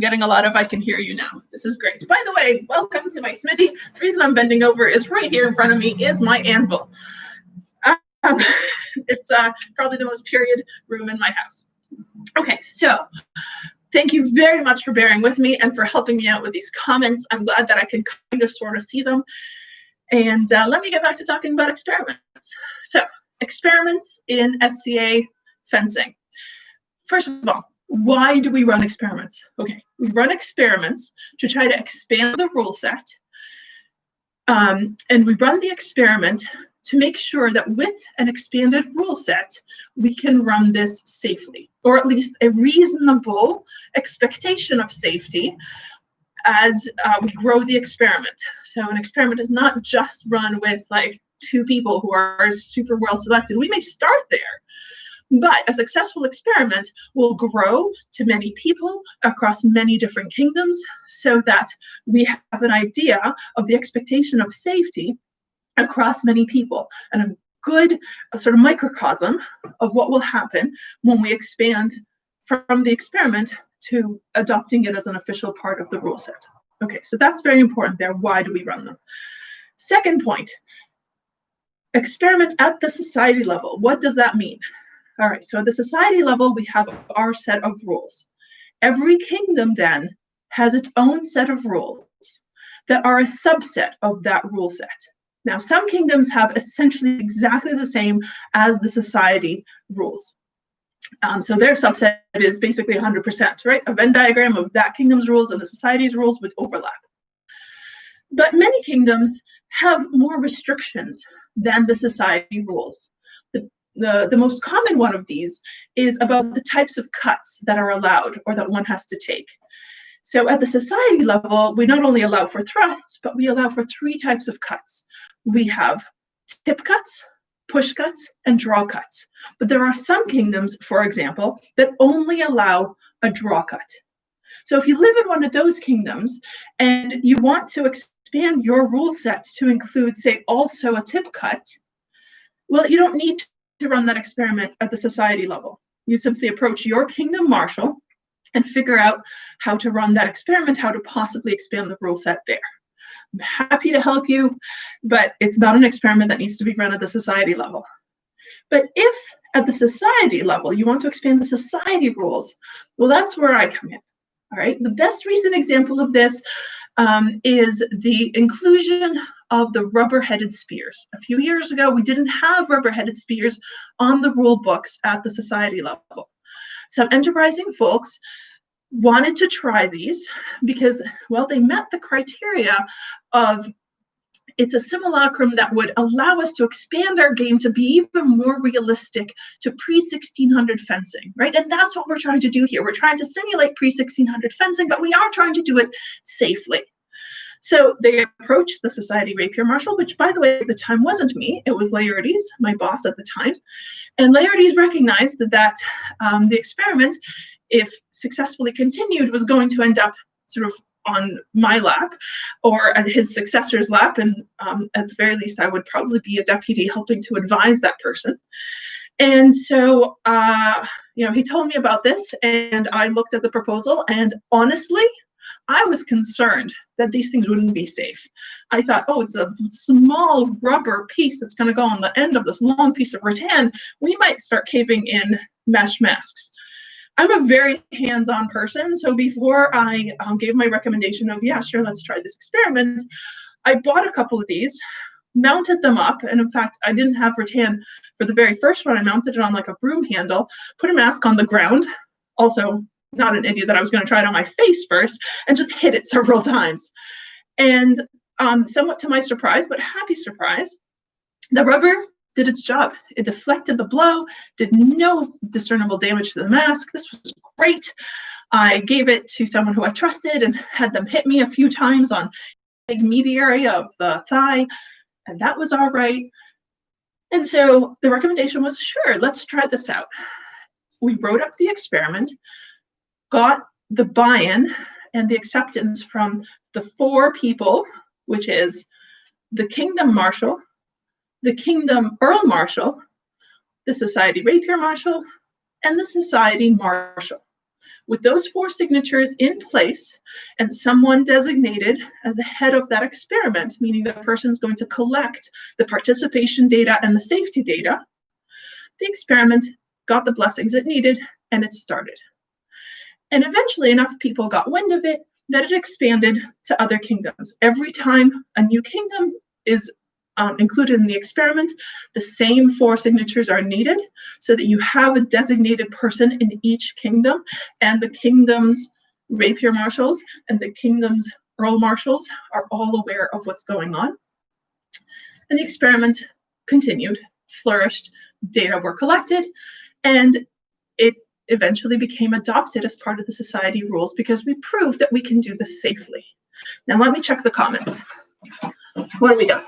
getting a lot of I can hear you now. This is great. By the way, welcome to my smithy. The reason I'm bending over is right here in front of me is my anvil. It's probably the most period room in my house. Okay, so thank you very much for bearing with me and for helping me out with these comments. I'm glad that I can kind of sort of see them. And let me get back to talking about experiments. So experiments in SCA fencing. First of all, why do we run experiments? Okay, we run experiments to try to expand the rule set. And we run the experiment to make sure that with an expanded rule set, we can run this safely, or at least a reasonable expectation of safety as we grow the experiment. So an experiment is not just run with like 2 people who are super well selected. We may start there, but a successful experiment will grow to many people across many different kingdoms so that we have an idea of the expectation of safety across many people and a good sort of microcosm of what will happen when we expand from the experiment to adopting it as an official part of the rule set. Okay, so that's very important there. Why do we run them? Second point, experiment at the society level. What does that mean? All right, so at the society level, we have our set of rules. Every kingdom then has its own set of rules that are a subset of that rule set. Now, some kingdoms have essentially exactly the same as the society rules. So their subset is basically 100%, right? A Venn diagram of that kingdom's rules and the society's rules would overlap. But many kingdoms have more restrictions than the society rules. The most common one of these is about the types of cuts that are allowed or that one has to take. So at the society level, we not only allow for thrusts, but we allow for 3 types of cuts. We have tip cuts, push cuts, and draw cuts. But there are some kingdoms, for example, that only allow a draw cut. So if you live in one of those kingdoms and you want to expand your rule set to include, say, also a tip cut, well, you don't need to run that experiment at the society level. You simply approach your kingdom marshal and figure out how to run that experiment, how to possibly expand the rule set there. I'm happy to help you, but it's not an experiment that needs to be run at the society level. But if at the society level you want to expand the society rules, well, that's where I come in. All right, the best recent example of this is the inclusion of the rubber-headed spears. A few years ago, we didn't have rubber-headed spears on the rule books at the society level. Some enterprising folks wanted to try these because, well, they met the criteria of it's a simulacrum that would allow us to expand our game to be even more realistic to pre-1600 fencing, right? And that's what we're trying to do here. We're trying to simulate pre-1600 fencing, but we are trying to do it safely. So they approached the Society Rapier Marshal, which, by the way, at the time wasn't me. It was Laertes, my boss at the time. And Laertes recognized that the experiment, if successfully continued, was going to end up sort of on my lap or at his successor's lap. And at the very least, I would probably be a deputy helping to advise that person. And so, he told me about this and I looked at the proposal, and honestly, I was concerned that these things wouldn't be safe. I thought, oh, it's a small rubber piece that's going to go on the end of this long piece of rattan. We might start caving in mesh masks. I'm a very hands-on person, so before I gave my recommendation of, yeah, sure, let's try this experiment, I bought a couple of these, mounted them up, and in fact, I didn't have rattan for the very first one. I mounted it on like a broom handle, put a mask on the ground, also not an idiot that I was going to try it on my face first, and just hit it several times. And somewhat to my surprise, but happy surprise, the rubber did its job. It deflected the blow, did no discernible damage to the mask. This was great. I gave it to someone who I trusted and had them hit me a few times on the big meaty area of the thigh, and that was all right. And so the recommendation was, sure, let's try this out. We wrote up the experiment, got the buy-in and the acceptance from the 4 people, which is the Kingdom Marshal, the Kingdom Earl Marshal, the Society Rapier Marshal, and the Society Marshal. With those 4 signatures in place and someone designated as the head of that experiment, meaning the person is going to collect the participation data and the safety data, the experiment got the blessings it needed and it started. And eventually enough people got wind of it that it expanded to other kingdoms. Every time a new kingdom is included in the experiment, the same 4 signatures are needed so that you have a designated person in each kingdom, and the kingdom's rapier marshals and the kingdom's earl marshals are all aware of what's going on. And the experiment continued, flourished, data were collected, and it eventually became adopted as part of the society rules because we proved that we can do this safely. Now let me check the comments. What do we got?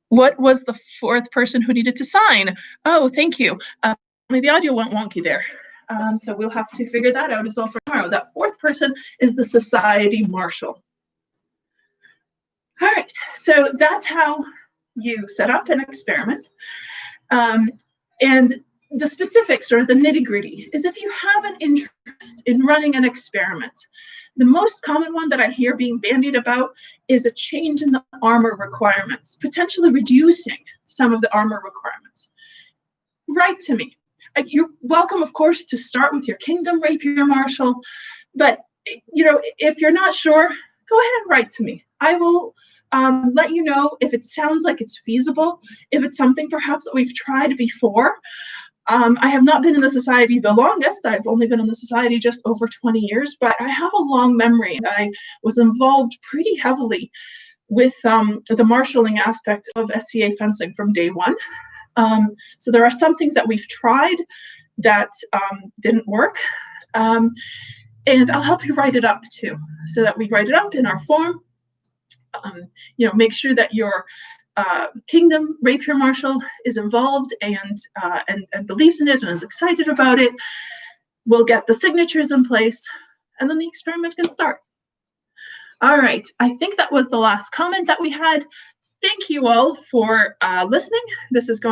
What was the 4th person who needed to sign? Oh, thank you. The audio went wonky there. So we'll have to figure that out as well for tomorrow. That 4th person is the society marshal. All right, so that's how you set up an experiment. And the specifics, or the nitty-gritty, is if you have an interest in running an experiment. The most common one that I hear being bandied about is a change in the armor requirements, potentially reducing some of the armor requirements. Write to me. You're welcome, of course, to start with your kingdom rapier marshal, but if you're not sure, go ahead and write to me. I will let you know if it sounds like it's feasible, if it's something perhaps that we've tried before. I have not been in the society the longest. I've only been in the society just over 20 years, but I have a long memory. I was involved pretty heavily with the marshalling aspect of SCA Fencing from day one. So there are some things that we've tried that didn't work. And I'll help you write it up too, so that we write it up in our form. Make sure that your kingdom rapier marshal is involved and believes in it and is excited about it. We'll get the signatures in place, and then the experiment can start. All right, I think that was the last comment that we had. Thank you all for listening. This is going